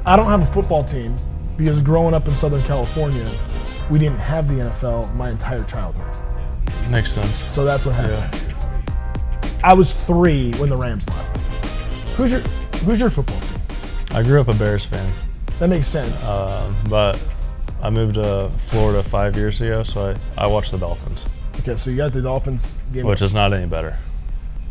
I don't have a football team because growing up in Southern California, we didn't have the NFL my entire childhood. Makes sense. So that's what happened. Yeah. I was 3 when the Rams left. Who's your football team? I grew up a Bears fan. That makes sense. But I moved to Florida 5 years ago, so I watched the Dolphins. Okay, so you got the Dolphins game. Which is not any better.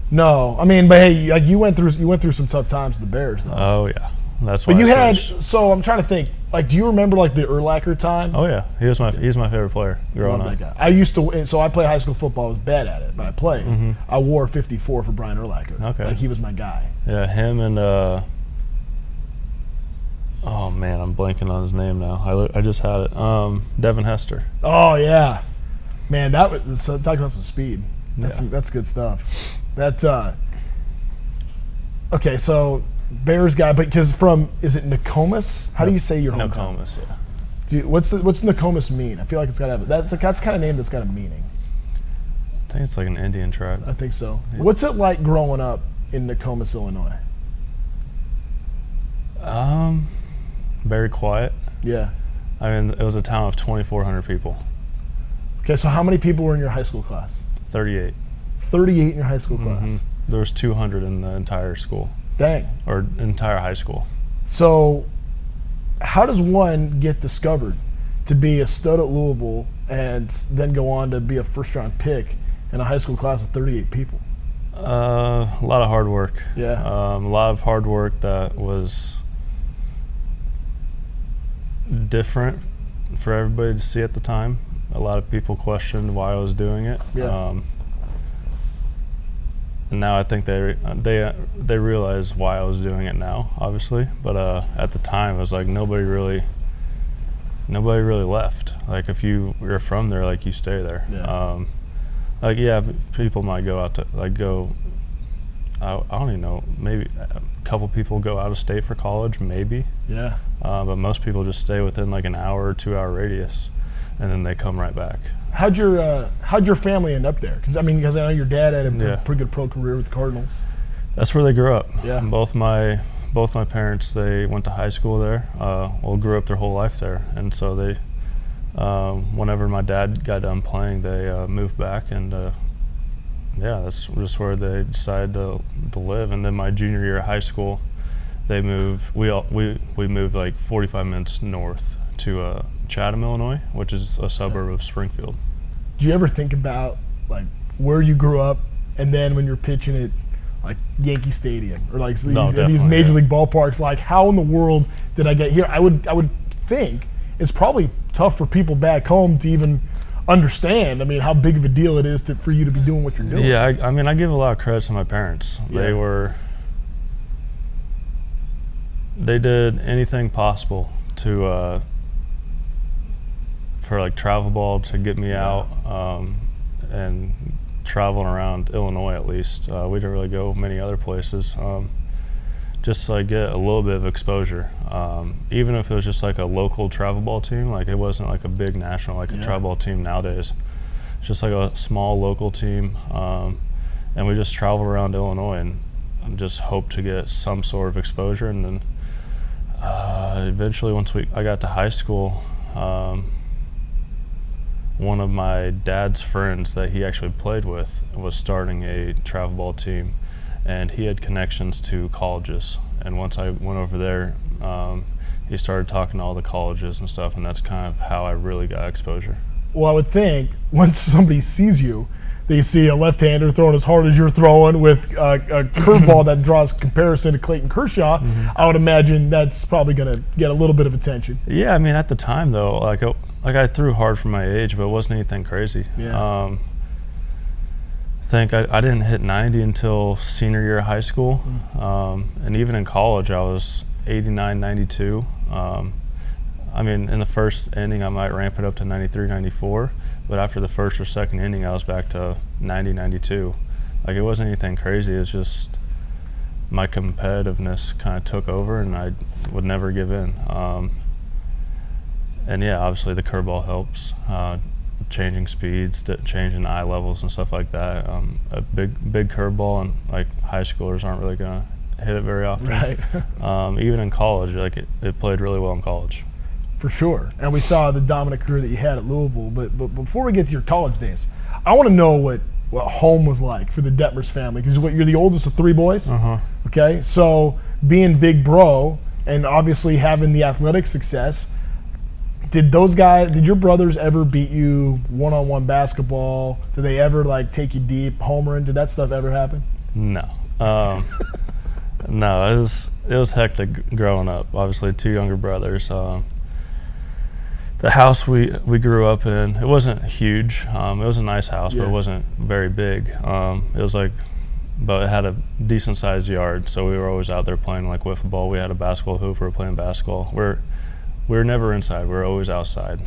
No, I mean, but hey, like you went through some tough times with the Bears, though. Oh yeah, that's why. But you had. So I'm trying to think. Like, do you remember like the Urlacher time? Oh yeah, he's my favorite player growing Love up. that guy. I used to. So I played high school football. I was bad at it, but I played. Mm-hmm. I wore 54 for Brian Urlacher. Okay. Like he was my guy. Yeah, him and. Oh man, I'm blanking on his name now. I just had it. Devin Hester. Oh yeah, man, that was so. Talk about some speed. That's Yeah. that's good stuff. That. Okay, so Bears guy, but because is it Nokomis? How do you say your hometown? Nokomis, yeah. What's Nokomis mean? I feel like it's got to have that's the kind of name that's got a meaning. I think it's like an Indian tribe. I think so. Yeah. What's it like growing up in Nokomis, Illinois? Very quiet. Yeah. I mean, it was a town of 2,400 people. Okay, so how many people were in your high school class? 38. 38 in your high school class. Mm-hmm. There was 200 in the entire school. Dang. Or entire high school. So how does one get discovered to be a stud at Louisville and then go on to be a first-round pick in a high school class of 38 people? A lot of hard work. Yeah. A lot of hard work that was different for everybody to see at the time. A lot of people questioned why I was doing it. Yeah. And now I think they realize why I was doing it now, obviously. But at the time, it was like nobody really left. Like if you're from there, like you stay there. Yeah. Like yeah, people might go out to I don't even know. Maybe a couple people go out of state for college, maybe. Yeah. But most people just stay within like an hour or 2 hour radius, and then they come right back. How'd your family end up there? Because I know your dad had a pretty good pro career with the Cardinals. That's where they grew up. Yeah. Both my parents, they went to high school there. Grew up their whole life there, and so they, whenever my dad got done playing, they moved back, and that's just where they decided to live. And then my junior year of high school, they moved. We moved like 45 minutes north to Chatham, Illinois, which is a suburb of Springfield. Do you ever think about like where you grew up, and then when you're pitching at like Yankee Stadium or like these major league ballparks, like how in the world did I get here? I would think it's probably tough for people back home to even understand. I mean, how big of a deal it is for you to be doing what you're doing. Yeah, I mean, I give a lot of credit to my parents. Yeah. They did anything possible to for like travel ball to get me out and traveling around Illinois at least. We didn't really go many other places. Just to like get a little bit of exposure. Even if it was just like a local travel ball team, like it wasn't like a big national like a travel ball team nowadays. It's just like a small local team. And we just traveled around Illinois and just hoped to get some sort of exposure. And then eventually once I got to high school, one of my dad's friends that he actually played with was starting a travel ball team, and he had connections to colleges. And once I went over there, he started talking to all the colleges and stuff, and that's kind of how I really got exposure. Well, I would think once somebody sees you, they see a left-hander throwing as hard as you're throwing with a curveball that draws comparison to Clayton Kershaw. Mm-hmm. I would imagine that's probably going to get a little bit of attention. Yeah, I mean, at the time, though, like I threw hard for my age, but it wasn't anything crazy. Yeah. I think I didn't hit 90 until senior year of high school. And even in college, I was 89, 92. I mean, in the first inning, I might ramp it up to 93, 94. But after the first or second inning, I was back to 90, 92. Like, it wasn't anything crazy. It's just my competitiveness kind of took over, and I would never give in. And yeah, obviously the curveball helps. Changing speeds, changing eye levels and stuff like that. A big curveball, and like high schoolers aren't really gonna hit it very often. Right. Even in college, like it played really well in college. For sure. And we saw the dominant career that you had at Louisville. But before we get to your college days, I want to know what home was like for the Detmers family, because you're the oldest of 3 boys. Okay, so being big bro and obviously having the athletic success, did your brothers ever beat you one-on-one basketball? Did they ever like take you deep, homering? Did that stuff ever happen? No. No, it was hectic growing up. Obviously 2 younger brothers. The house we grew up in, it wasn't huge. It was a nice house, but it wasn't very big. But it had a decent sized yard, so we were always out there playing like wiffle ball. We had a basketball hoop. We were playing basketball. We were never inside. We were always outside.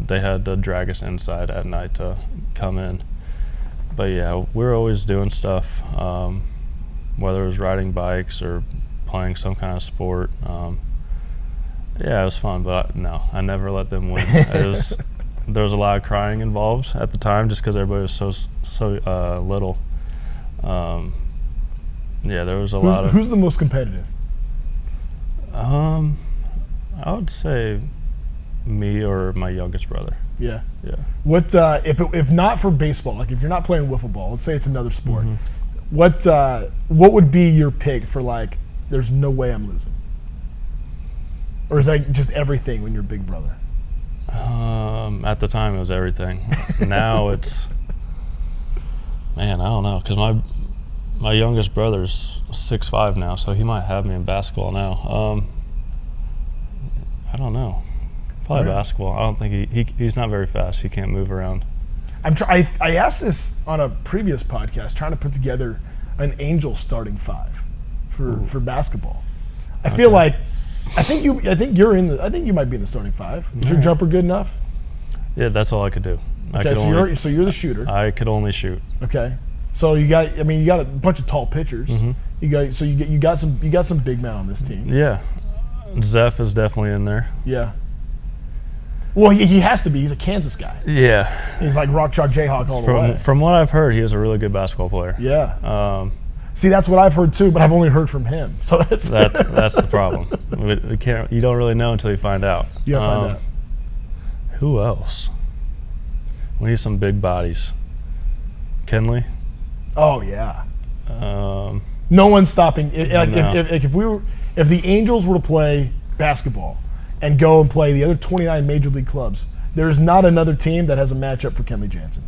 They had to drag us inside at night to come in. But yeah, we were always doing stuff, whether it was riding bikes or playing some kind of sport. Yeah, it was fun, but no, I never let them win. There was a lot of crying involved at the time, just because everybody was so little. Yeah, there was a lot of. Who's the most competitive? I would say me or my youngest brother. Yeah. Yeah. What if not for baseball? Like if you're not playing wiffle ball, let's say it's another sport. What would be your pick for like? There's no way I'm losing. Or is that just everything when you're big brother? At the time, it was everything. Now it's, man, I don't know, because my youngest brother's 6'5" now, so he might have me in basketball now. I don't know. Probably basketball. I don't think he's not very fast. He can't move around. I asked this on a previous podcast, trying to put together an Angel starting 5 for basketball. I feel like. I think you might be in the starting 5. Is your jumper good enough? Yeah, that's all I could do. Okay, so you're the shooter. I could only shoot. Okay, so you got a bunch of tall pitchers. You got some big men on this team. Yeah, Zeph is definitely in there. Yeah. Well, he has to be. He's a Kansas guy. Yeah. He's like Rock Chalk Jayhawk all the way. From what I've heard, he was a really good basketball player. Yeah. See, that's what I've heard too, but I've only heard from him. So that's the problem. You don't really know until you find out. You gotta find out. Who else? We need some big bodies. Kenley. Oh yeah. No one's stopping. If the Angels were to play basketball and go and play the other 29 major league clubs, there's not another team that has a matchup for Kenley Jansen.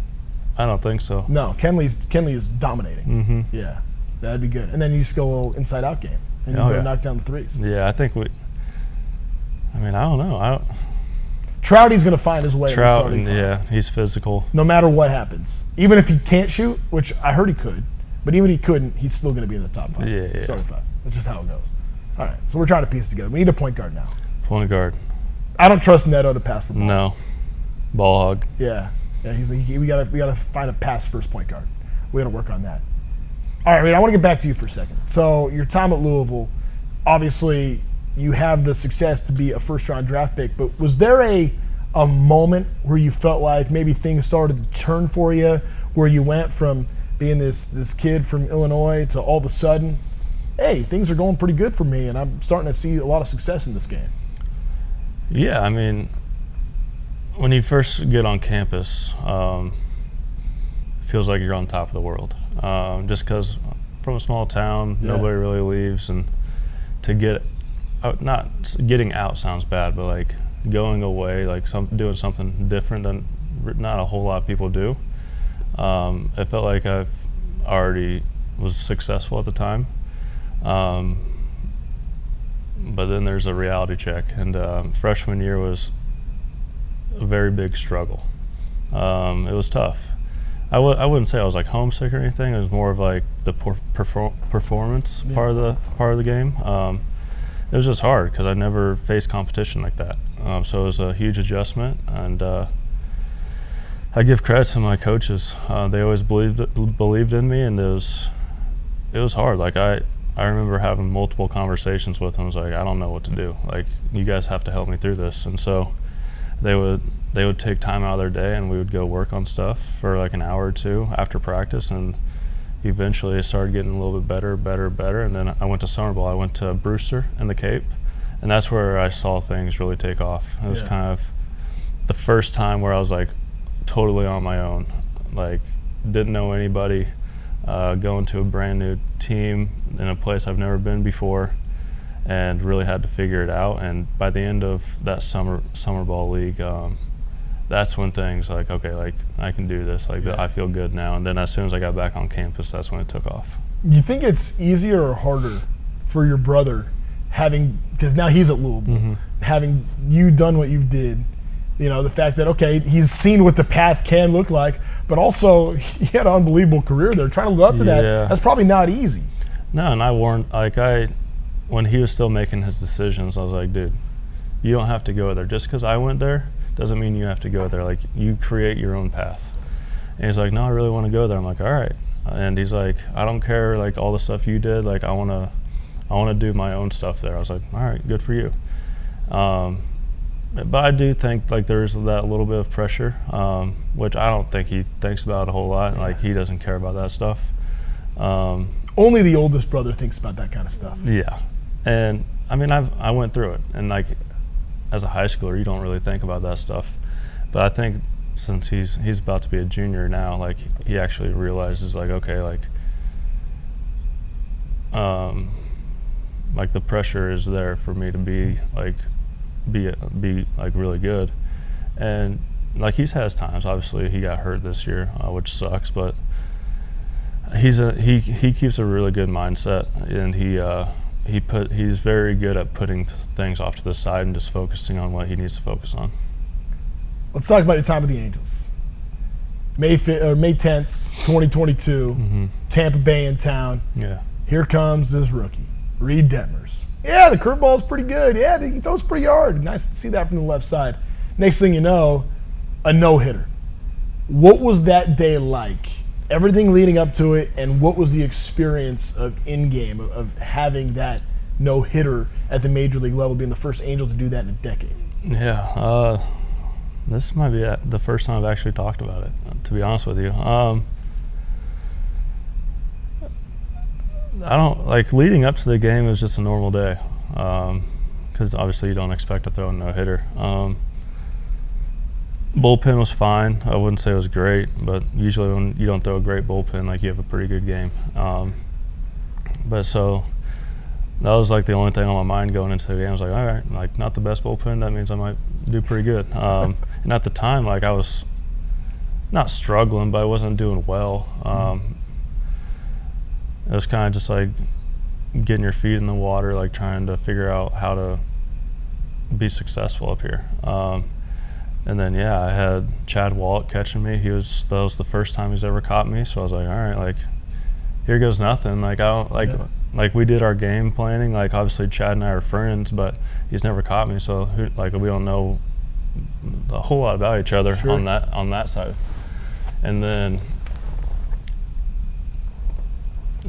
I don't think so. No, Kenley is dominating. Yeah. That'd be good. And then you just go a little inside-out game, and you go knock down the threes. Yeah, I think I don't know. Trouty's going to find his way in the starting 5. Yeah, he's physical. No matter what happens. Even if he can't shoot, which I heard he could, but even if he couldn't, he's still going to be in the top 5. Yeah. Starting 5. That's just how it goes. All right, so we're trying to piece it together. We need a point guard now. Point guard. I don't trust Neto to pass the ball. No. Ball hog. Yeah. He's like, we gotta find a pass-first point guard. We got to work on that. All right, Reid, I want to get back to you for a second. So your time at Louisville, obviously you have the success to be a first-round draft pick, but was there a moment where you felt like maybe things started to turn for you, where you went from being this kid from Illinois to all of a sudden, hey, things are going pretty good for me and I'm starting to see a lot of success in this game? Yeah, when you first get on campus, it feels like you're on top of the world. Just because from a small town, nobody really leaves, and to get out, not getting out sounds bad, but like going away, like doing something different than not a whole lot of people do. It felt like I already was successful at the time, but then there's a reality check, and freshman year was a very big struggle. It was tough. I wouldn't say I was like homesick or anything. It was more of like the performance part of the game. It was just hard because I never faced competition like that. So it was a huge adjustment, and I give credit to my coaches. They always believed in me, and it was hard. Like I remember having multiple conversations with them. I was like, I don't know what to do. Like, you guys have to help me through this. And so they would take time out of their day, and we would go work on stuff for like an hour or two after practice, and eventually it started getting a little bit better. And then I went to summer ball. I went to Brewster in the Cape, and that's where I saw things really take off. It was kind of the first time where I was like totally on my own, like didn't know anybody, going to a brand new team in a place I've never been before, and really had to figure it out. And by the end of that summer ball league, that's when things like, okay, like I can do this, like I feel good now. And then as soon as I got back on campus, that's when it took off. Do you think it's easier or harder for your brother because now he's at Louisville, having you done what you did, the fact that, okay, he's seen what the path can look like, but also he had an unbelievable career there. Trying to live up to that, that's probably not easy. No, and I warned, when he was still making his decisions, I was like, dude, you don't have to go there. Just because I went there doesn't mean you have to go there. Like, you create your own path. And he's like, no, I really want to go there. I'm like, all right. And he's like, I don't care, like, all the stuff you did. Like, I want to do my own stuff there. I was like, all right, good for you. But I do think, like, there's that little bit of pressure, which I don't think he thinks about a whole lot. Like, he doesn't care about that stuff. Only the oldest brother thinks about that kind of stuff. Yeah. And, I mean, I went through it. And, like, as a high schooler, you don't really think about that stuff. But I think since he's about to be a junior now, like, he actually realizes, like, okay, like the pressure is there for me to be like really good. And like, he's had his times. Obviously he got hurt this year, which sucks, but he keeps a really good mindset, and he's very good at putting things off to the side and just focusing on what he needs to focus on. Let's talk about your time with the Angels. May 10th, 2022, Tampa Bay in town. Yeah. Here comes this rookie, Reid Detmers. Yeah, the curveball is pretty good. Yeah, he throws pretty hard. Nice to see that from the left side. Next thing you know, a no-hitter. What was that day like? Everything leading up to it, and what was the experience of in-game, of having that no-hitter at the major league level, being the first Angel to do that in a decade? Yeah, this might be the first time I've actually talked about it, to be honest with you. I don't, like, leading up to the game was just a normal day, because obviously you don't expect to throw a no-hitter. Bullpen was fine. I wouldn't say it was great, but usually when you don't throw a great bullpen, like, you have a pretty good game. But so that was like the only thing on my mind going into the game. I was like, all right, like, not the best bullpen. That means I might do pretty good. And at the time, like, I was not struggling, but I wasn't doing well. It was kind of just like getting your feet in the water, like trying to figure out how to be successful up here. And then, yeah, I had Chad Wallach catching me. that was the first time he's ever caught me. So I was like, all right, like, here goes nothing. Like, I don't, like, like, we did our game planning. Like, obviously Chad and I are friends, but he's never caught me. So, like, we don't know a whole lot about each other on that side. And then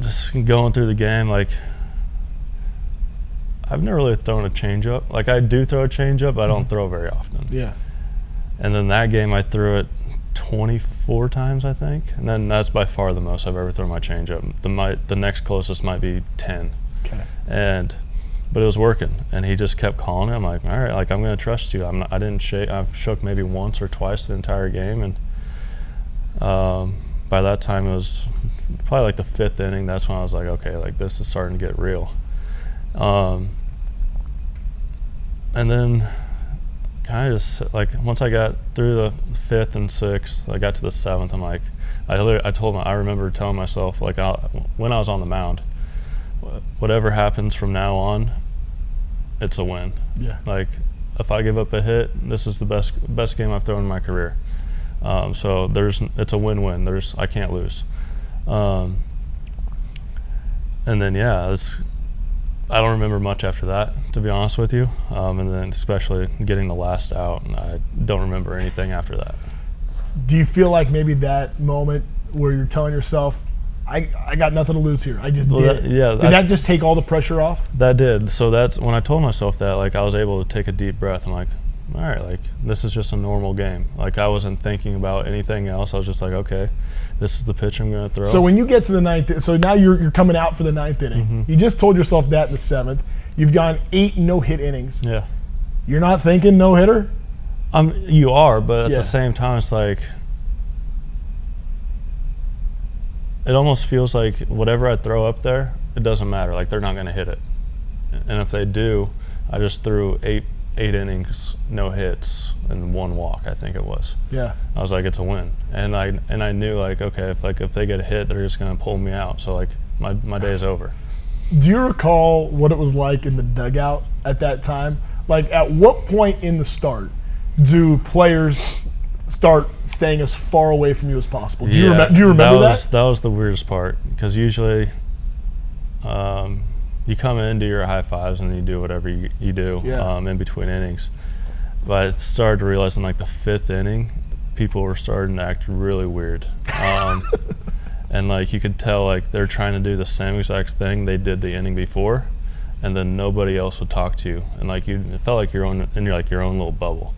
just going through the game, like, I've never really thrown a changeup. Like, I do throw a changeup, but I don't throw very often. Yeah. And then that game, I threw it 24 times, I think. And then that's by far the most I've ever thrown my changeup. The next closest might be 10. Okay. But it was working, and he just kept calling it. I'm like, all right, like, I'm going to trust you. I didn't shake. I've shook maybe once or twice the entire game, and by that time it was probably like the 5th inning. That's when I was like, okay, like, this is starting to get real. And then kind of just, like, once I got through the 5th and 6th, I got to the 7th. I'm like, I remember telling myself, like, when I was on the mound, whatever happens from now on, it's a win. Yeah. Like, if I give up a hit, this is the best game I've thrown in my career. So it's a win-win. I can't lose. And then, yeah, I don't remember much after that, to be honest with you. And then especially getting the last out, and I don't remember anything after that. Do you feel like maybe that moment where you're telling yourself, I got nothing to lose here, I just did it? Yeah. Did that just take all the pressure off? That did. So that's when I told myself that, like, I was able to take a deep breath. I'm like, all right, like this is just a normal game. Like I wasn't thinking about anything else. I was just like, okay, this is the pitch I'm going to throw. So when you get to the ninth, so now you're coming out for the ninth inning. You just told yourself that in the seventh. You've gone 8 no-hit innings. Yeah. You're not thinking no-hitter? You are, but at the same time, it's like it almost feels like whatever I throw up there, it doesn't matter. Like they're not going to hit it, and if they do, I just threw eight innings, no hits, and 1 walk. I think it was. Yeah. I was like, it's a win, and I knew like, okay, if they get a hit, they're just going to pull me out. So like my day is over. Do you recall what it was like in the dugout at that time? Like at what point in the start do players start staying as far away from you as possible? Do you remember that? That was the weirdest part, because usually you come in, do your high fives, and you do whatever you do in between innings. But I started to realize in like the 5th inning, people were starting to act really weird. And like you could tell like they're trying to do the same exact thing they did the inning before, and then nobody else would talk to you. And like it felt like you're in your own little bubble.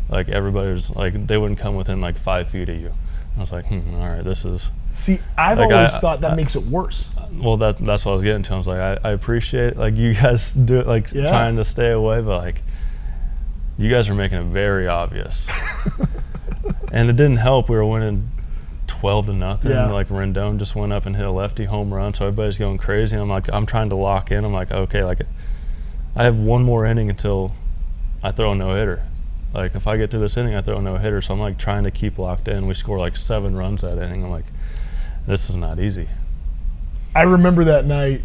Like everybody was like, they wouldn't come within like 5 feet of you. I was like, all right, this is. See, I've like always thought that makes it worse. Well, that's what I was getting to. I was like, I appreciate like you guys do it, like trying to stay away, but like you guys are making it very obvious. And it didn't help. We were winning 12-0. Like Rendon just went up and hit a lefty home run, so everybody's going crazy. I'm like, I'm trying to lock in. I'm like, okay, like I have 1 more inning until I throw a no-hitter. Like if I get through this inning, I throw a no-hitter. So I'm like trying to keep locked in. We score like 7 runs that inning. I'm like, this is not easy. I remember that night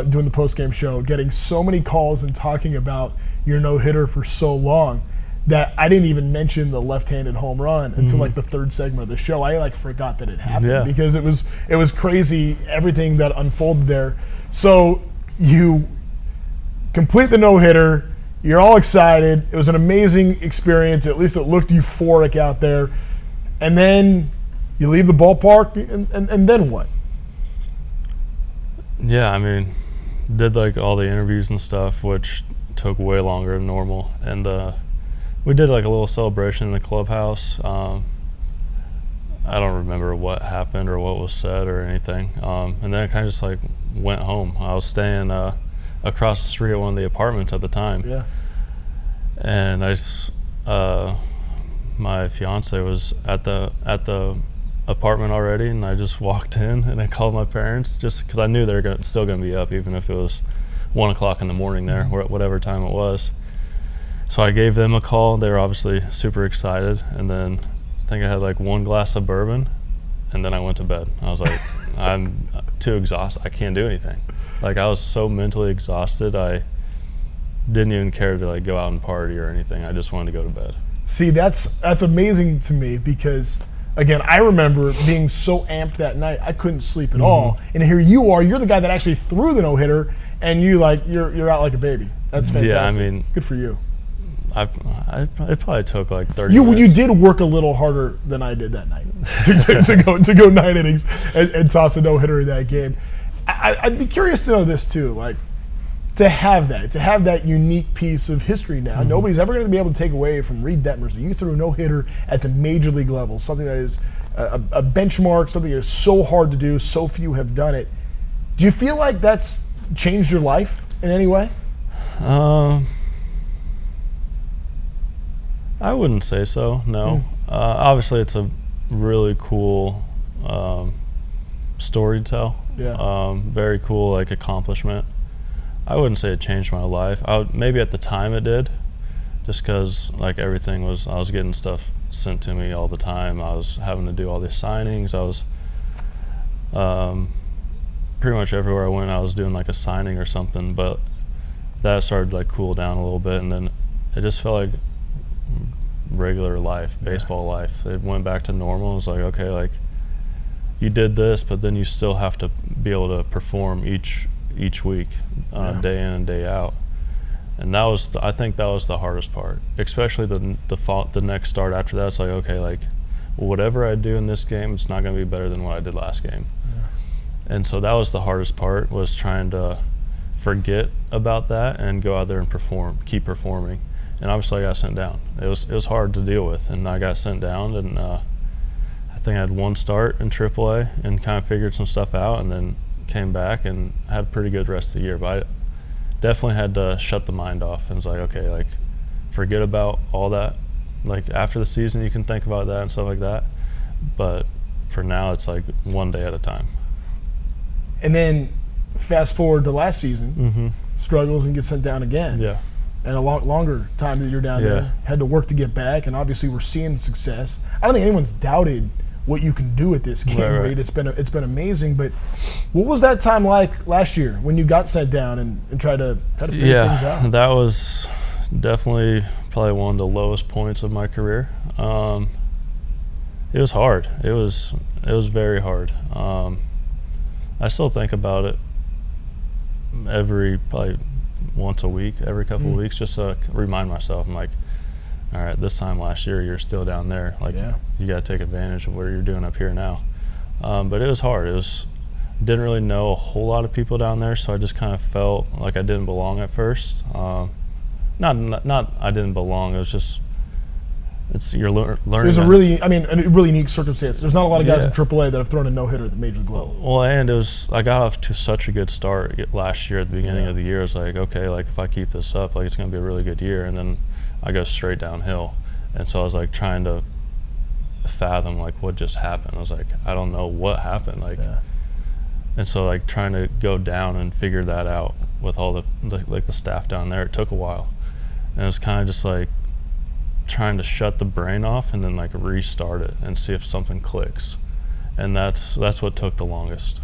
doing the post-game show, getting so many calls and talking about your no-hitter for so long that I didn't even mention the left-handed home run until like the 3rd segment of the show. I like forgot that it happened because it was crazy, everything that unfolded there. So you complete the no-hitter. You're all excited. It was an amazing experience. At least it looked euphoric out there. And then you leave the ballpark, and then what? Yeah, I mean, did like all the interviews and stuff, which took way longer than normal. And we did like a little celebration in the clubhouse. I don't remember what happened or what was said or anything. And then I kind of just like went home. I was staying across the street at one of the apartments at the time. Yeah. And I just, my fiance was at the apartment already, and I just walked in and I called my parents just because I knew they were still going to be up, even if it was 1 o'clock in the morning there, or whatever time it was. So I gave them a call. They were obviously super excited, and then I think I had like 1 glass of bourbon, and then I went to bed. I was like, I'm too exhausted. I can't do anything. Like I was so mentally exhausted. I didn't even care to like go out and party or anything. I just wanted to go to bed. See, that's amazing to me because, again, I remember being so amped that night I couldn't sleep at all. And here you are. You're the guy that actually threw the no-hitter, and you're out like a baby. That's fantastic. Yeah, I mean, good for you. It probably took like 30 minutes. You did work a little harder than I did that night to go 9 innings and toss a no-hitter in that game. I'd be curious to know this too, like to have that unique piece of history now. Nobody's ever going to be able to take away from Reid Detmers that you threw a no-hitter at the major league level, something that is a benchmark, something that is so hard to do, so few have done it. Do you feel like that's changed your life in any way? I wouldn't say so, no. Obviously, it's a really cool story to tell. Yeah. Very cool, like, accomplishment. I wouldn't say it changed my life. Maybe at the time it did, just because, like, I was getting stuff sent to me all the time. I was having to do all these signings. I was pretty much everywhere I went, I was doing, like, a signing or something. But that started to, like, cool down a little bit, and then it just felt like regular life, baseball life. It went back to normal. It was like, okay, like you did this, but then you still have to be able to perform each week, day in and day out. And that was, I think that was the hardest part, especially the next start after that. It's like, okay, like whatever I do in this game, it's not going to be better than what I did last game. Yeah. And so that was the hardest part, was trying to forget about that and go out there and keep performing. and obviously I got sent down. It was hard to deal with, and I got sent down, and I think I had one start in AAA and kind of figured some stuff out, and then came back and had a pretty good rest of the year. But I definitely had to shut the mind off and was like, okay, like forget about all that. Like after the season, you can think about that and stuff like that, but for now, it's like one day at a time. And then fast forward to last season, struggles and get sent down again. Yeah. And a longer time that you're down there. Had to work to get back, and obviously we're seeing the success. I don't think anyone's doubted what you can do at this game, right? It's been amazing. But what was that time like last year when you got sent down and tried to figure things out? Yeah, that was definitely probably one of the lowest points of my career. It was hard. It was very hard. I still think about it probably once a week, every couple of weeks, just to remind myself. I'm like, all right, this time last year you're still down there. Like you got to take advantage of what you're doing up here now. But it was hard. Didn't really know a whole lot of people down there, so I just kind of felt like I didn't belong at first. Not I didn't belong. It was just you're learning. There's a really unique circumstance. There's not a lot of guys in AAA that have thrown a no-hitter at the major league level. Well, and I got off to such a good start last year at the beginning of the year. I was like, okay, like if I keep this up, like it's going to be a really good year. And then I go straight downhill. And so I was like trying to fathom like what just happened. I was like, I don't know what happened. And so like trying to go down and figure that out with all the staff down there, it took a while. And it was kind of just like trying to shut the brain off and then like restart it and see if something clicks. And that's what took the longest.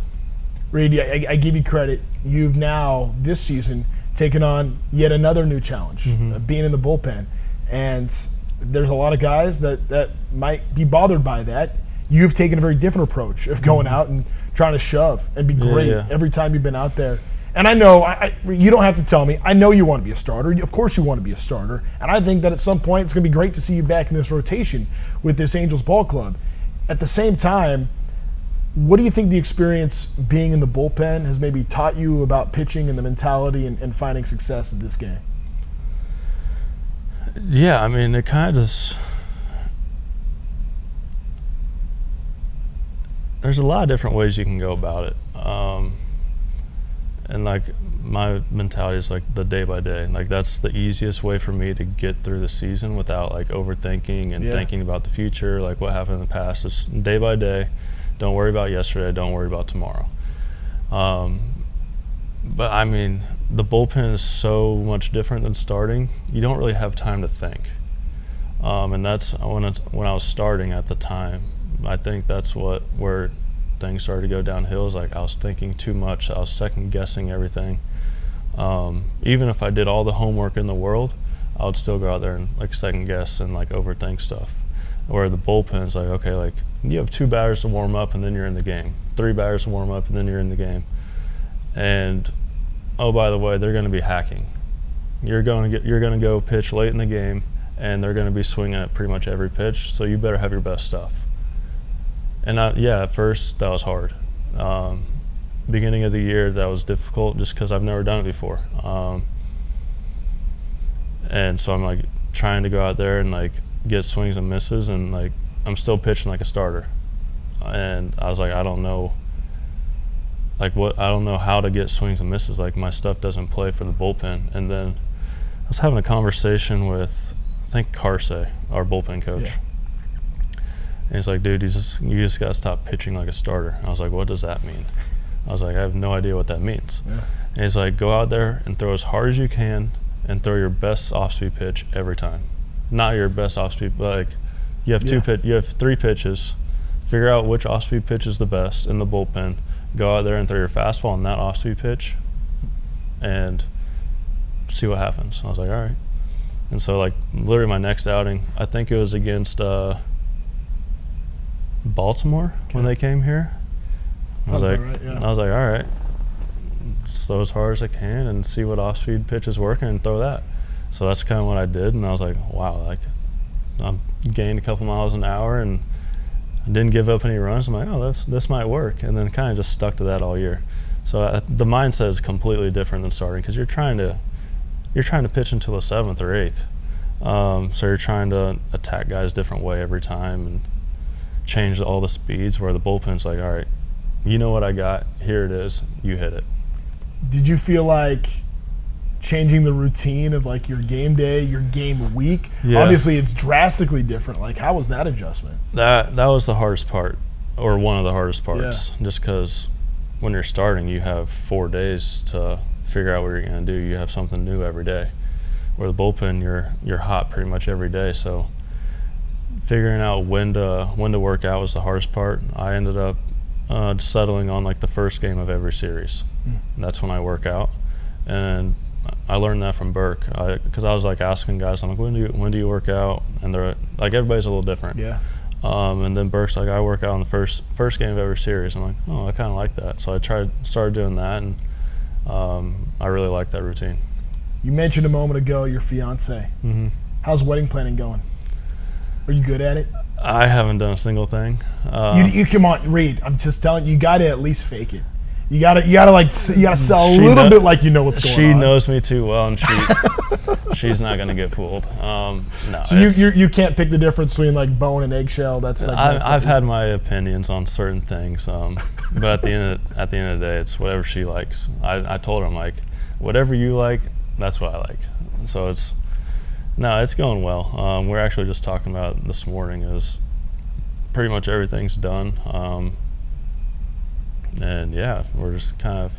Reid, I give you credit. You've now this season taken on yet another new challenge, being in the bullpen. And there's a lot of guys that might be bothered by that. You've taken a very different approach of going out and trying to shove and be great every time you've been out there. And I know, you don't have to tell me, I know you want to be a starter. Of course you want to be a starter. And I think that at some point it's going to be great to see you back in this rotation with this Angels ball club. At the same time, what do you think the experience being in the bullpen has maybe taught you about pitching and the mentality and finding success in this game? Yeah, I mean, it kind of just – there's a lot of different ways you can go about it. And like my mentality is like the day by day. Like that's the easiest way for me to get through the season without like overthinking and thinking about the future, like what happened in the past. It's day by day. Don't worry about yesterday. Don't worry about tomorrow. But I mean, the bullpen is so much different than starting. You don't really have time to think. And that's when I was starting at the time. I think that's where things started to go downhill. Is like I was thinking too much. I was second guessing everything. Even if I did all the homework in the world, I would still go out there and like second guess and like overthink stuff. Where the bullpen's like, okay, like you have 2 batters to warm up and then you're in the game. 3 batters to warm up and then you're in the game. And oh, by the way, they're going to be hacking. You're going to go pitch late in the game, and they're going to be swinging at pretty much every pitch. So you better have your best stuff. And at first that was hard. Beginning of the year that was difficult just because I've never done it before. And so I'm like trying to go out there and like get swings and misses, and like I'm still pitching like a starter. And I was like, I don't know how to get swings and misses. Like my stuff doesn't play for the bullpen. And then I was having a conversation with I think Carsey, our bullpen coach. Yeah. And he's like, dude, you just got to stop pitching like a starter. And I was like, what does that mean? I was like, I have no idea what that means. Yeah. And he's like, go out there and throw as hard as you can and throw your best off-speed pitch every time. Not your best off-speed, but like you have you have 3 pitches. Figure out which off-speed pitch is the best in the bullpen. Go out there and throw your fastball on that off-speed pitch and see what happens. And I was like, all right. And so like literally my next outing, I think it was against Baltimore when they came here. I was like, all right, just throw as hard as I can and see what off-speed pitch is working and throw that. So that's kind of what I did, and I was like, wow, like I gained a couple miles an hour and I didn't give up any runs. I'm like, oh, this might work, and then kind of just stuck to that all year. So the mindset is completely different than starting because you're trying to pitch until the 7th or 8th, So you're trying to attack guys different way every time and change all the speeds, where the bullpen's like, all right, you know what I got, here it is, you hit it. Did you feel like changing the routine of like your game day, your game week? Yeah. Obviously it's drastically different. Like, how was that adjustment? That was the hardest part, or one of the hardest parts, just because when you're starting, you have 4 days to figure out what you're going to do. You have something new every day. Where the bullpen, you're hot pretty much every day. So figuring out when to work out was the hardest part. I ended up settling on like the first game of every series. And that's when I work out. And I learned that from Burke, because I was like asking guys, I'm like, when do you work out? And they're like, everybody's a little different. Yeah. And then Burke's like, I work out on the first game of every series. I'm like, oh, I kind of like that. So I started doing that, and I really like that routine. You mentioned a moment ago your fiance. Mm-hmm. How's wedding planning going? Are you good at it? I haven't done a single thing. You come on, Reid. I'm just telling you, you got to at least fake it. You gotta sell a little bit like you know what's going on. She knows me too well, and she's not gonna get fooled. No. So you can't pick the difference between like bone and eggshell. That's like I've had my opinions on certain things, but at the end of the day, it's whatever she likes. I told her, I'm like, whatever you like, that's what I like. So it's going well. We're actually just talking about this morning is pretty much everything's done. And yeah, we're just kind of,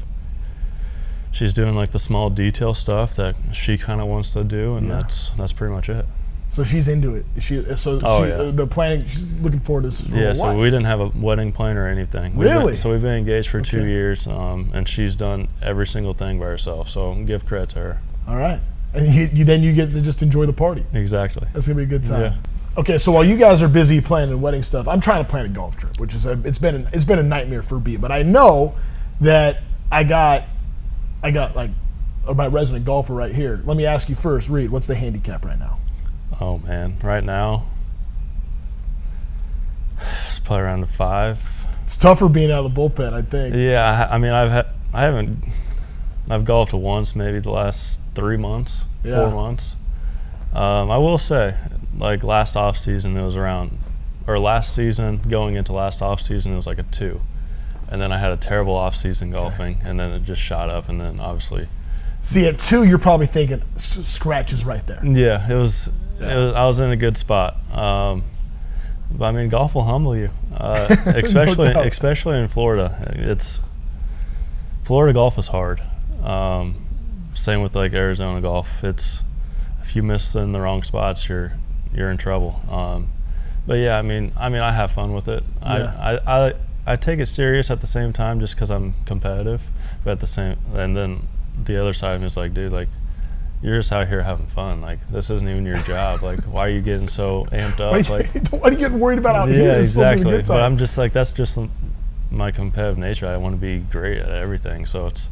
she's doing like the small detail stuff that she kind of wants to do, and that's pretty much it. So she's into it. The planning, she's looking forward to this. Yeah, so we didn't have a wedding plan or anything. Really? So we've been engaged for 2 years, and she's done every single thing by herself. So give credit to her. All right, and then you get to just enjoy the party. Exactly. That's gonna be a good time. Yeah. Okay, so while you guys are busy planning wedding stuff, I'm trying to plan a golf trip, which is it's been a nightmare for me. But I know that I got like my resident golfer right here. Let me ask you first, Reid, what's the handicap right now? Oh man, right now it's probably around a 5. It's tougher being out of the bullpen, I think. Yeah, I mean I've golfed once, maybe the last 3 months, 4 months. I will say, like last off season, it was around, or last season going into last off season, it was like a 2, and then I had a terrible off season golfing, and then it just shot up, and then obviously. See, at 2, you're probably thinking scratches right there. Yeah, it was. I was in a good spot. But I mean, golf will humble you, especially in Florida. Florida golf is hard. Same with like Arizona golf. If you miss in the wrong spots, you're in trouble. But yeah, I mean, I have fun with it. Yeah. I take it serious at the same time, just because I'm competitive. But and then the other side of me is like, dude, like, you're just out here having fun. Like, this isn't even your job. Like, why are you getting so amped up? Why are you getting worried about out here? Yeah, exactly. But I'm just like, that's just my competitive nature. I want to be great at everything. So it's.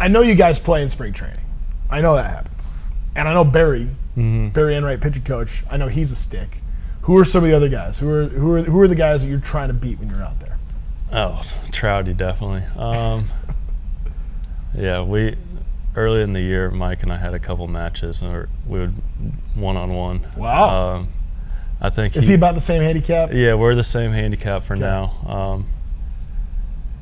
I know you guys play in spring training. I know that happens. And I know Barry Enright, pitching coach, I know he's a stick. Who are some of the other guys? Who are the guys that you're trying to beat when you're out there? Oh, Trouty, definitely. Yeah, early in the year, Mike and I had a couple matches, and we would one-on-one. Wow. I think Is he about the same handicap? Yeah, we're the same handicap for now.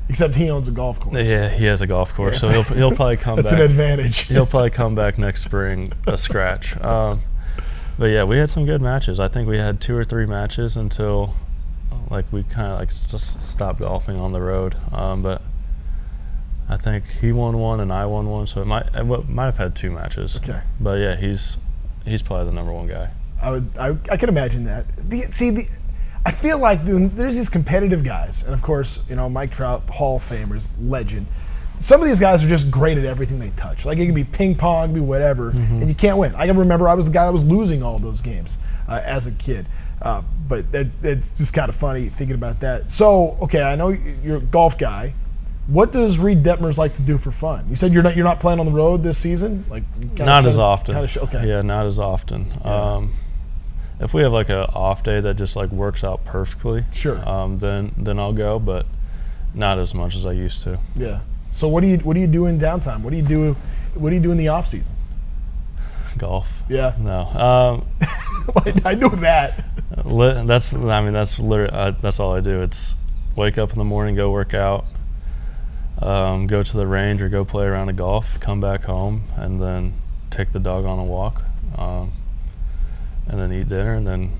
Except he owns a golf course. Yeah, he has a golf course, so he'll probably come back. That's an advantage. He'll probably come back next spring a scratch. But yeah, we had some good matches. I think we had 2 or 3 matches until like we kind of like just stopped golfing on the road. But I think he won 1 and I won 1, so it might have had 2 matches. Okay. But yeah, he's probably the number 1 guy. I can imagine that. I feel like there's these competitive guys, and of course, Mike Trout, Hall of Famers, legend. Some of these guys are just great at everything they touch. Like, it could be ping pong, it could be whatever, and you can't win. I can remember I was the guy that was losing all those games as a kid. But it's just kind of funny thinking about that. So, okay, I know you're a golf guy. What does Reid Detmers like to do for fun? You said you're not playing on the road this season? Like, not as often. Okay. Yeah, not as often. Yeah. If we have like an off day that just like works out perfectly, sure. Then I'll go, but not as much as I used to. Yeah. So what do you do in downtime? What do you do in the off season? Golf. Yeah. No. I know that. That's literally that's all I do. It's wake up in the morning, go work out, go to the range or go play around a golf, come back home, and then take the dog on a walk, and then eat dinner, and then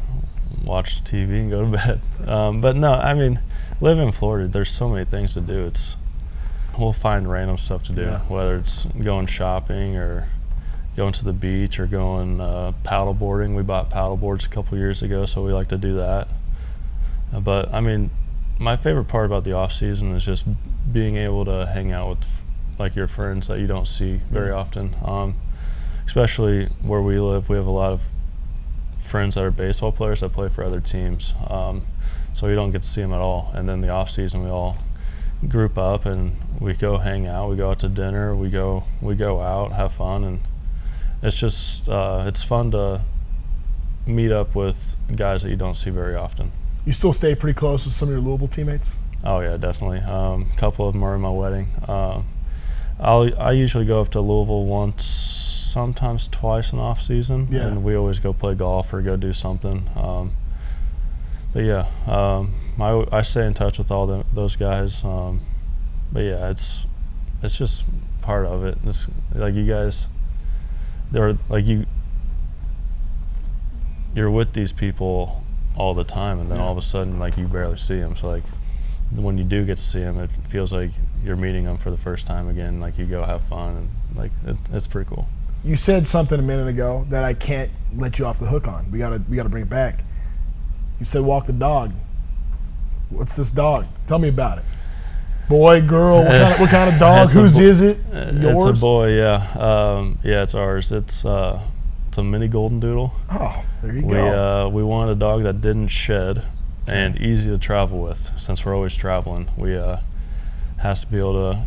watch TV and go to bed. But no, I mean, living in Florida, there's so many things to do. We'll find random stuff to do, whether it's going shopping or going to the beach or going paddle boarding. We bought paddle boards a couple years ago, so we like to do that. But I mean, my favorite part about the off season is just being able to hang out with like your friends that you don't see very often. Especially where we live, we have a lot of friends that are baseball players that play for other teams, so we don't get to see them at all. And then the off season, we all group up and we go hang out. We go out to dinner. We go out, have fun, and it's just it's fun to meet up with guys that you don't see very often. You still stay pretty close with some of your Louisville teammates? Oh yeah, definitely. A couple of them are in my wedding. I usually go up to Louisville once, sometimes twice in off season, and we always go play golf or go do something. But yeah, I stay in touch with all those guys. But yeah, it's just part of it. It's like you guys, they're like you're with these people all the time, and then all of a sudden, like, you barely see them. So like when you do get to see them, it feels like you're meeting them for the first time again. Like you go have fun, and like it's pretty cool. You said something a minute ago that I can't let you off the hook on. We gotta bring it back. You said walk the dog. What's this dog? Tell me about it. Boy, girl, what kind of dog? Whose is it? Yours? It's a boy, yeah. Yeah, it's ours. It's a Mini Golden Doodle. Oh, there you go. We wanted a dog that didn't shed and easy to travel with. Since we're always traveling, we has to be able to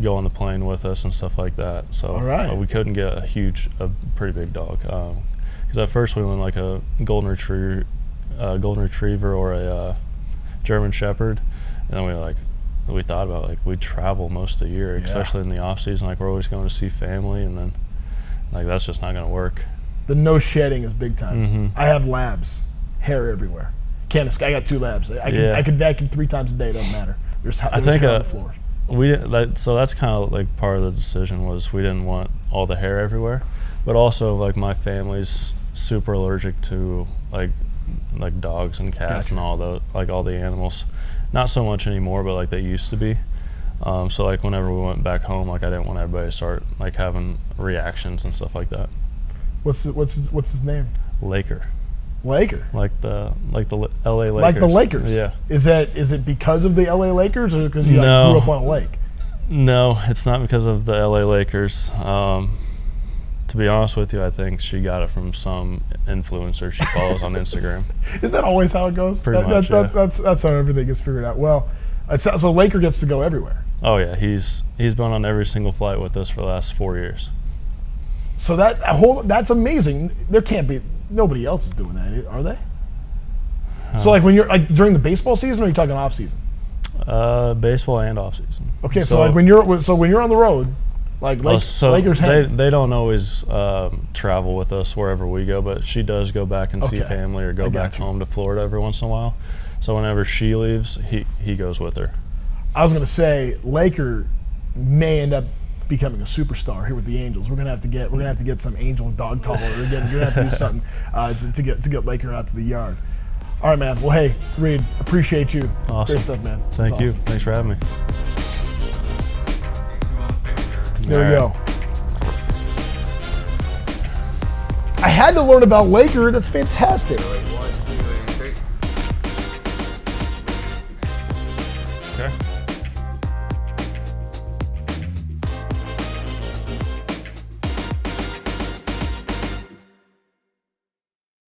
go on the plane with us and stuff like that. So we couldn't get a pretty big dog. Because at first we went like a golden retriever or a German Shepherd, and then we thought about like we travel most of the year, especially in the off season. Like we're always going to see family, and then like that's just not going to work. The no shedding is big time. Mm-hmm. I have labs, hair everywhere. I got 2 labs. I could vacuum 3 times a day. It doesn't matter. There's hair on the floor. So that's kind of like part of the decision was we didn't want all the hair everywhere, but also like my family's super allergic to like dogs and cats and all the animals. Not so much anymore, but like they used to be. So like whenever we went back home, like I didn't want everybody to start like having reactions and stuff like that. What's his name? Laker. Laker. Like the LA Lakers. Like the Lakers. Yeah. Is it because of the LA Lakers or because you grew up on a lake? No, it's not because of the LA Lakers. To be honest with you, I think she got it from some influencer she follows on Instagram. Is that always how it goes? Pretty much, that's how everything gets figured out. Well, so Laker gets to go everywhere. Oh yeah, he's been on every single flight with us for the last 4 years. So that's amazing. There can't be nobody else is doing that, are they? So like when you're like during the baseball season, or are you talking off season? Baseball and off season. Okay, so like when you're on the road. Lakers hang. They don't always travel with us wherever we go, but she does go back and see family or go back home to Florida every once in a while. So whenever she leaves, he goes with her. I was going to say Laker may end up becoming a superstar here with the Angels. We're gonna have to get some Angel dog collar. We're gonna have to do something to get Laker out to the yard. All right, man. Well, hey, Reid, appreciate you. Awesome. Great stuff, man. Thank you. Awesome. Thanks for having me. There we go. I had to learn about Laker. That's fantastic. Okay.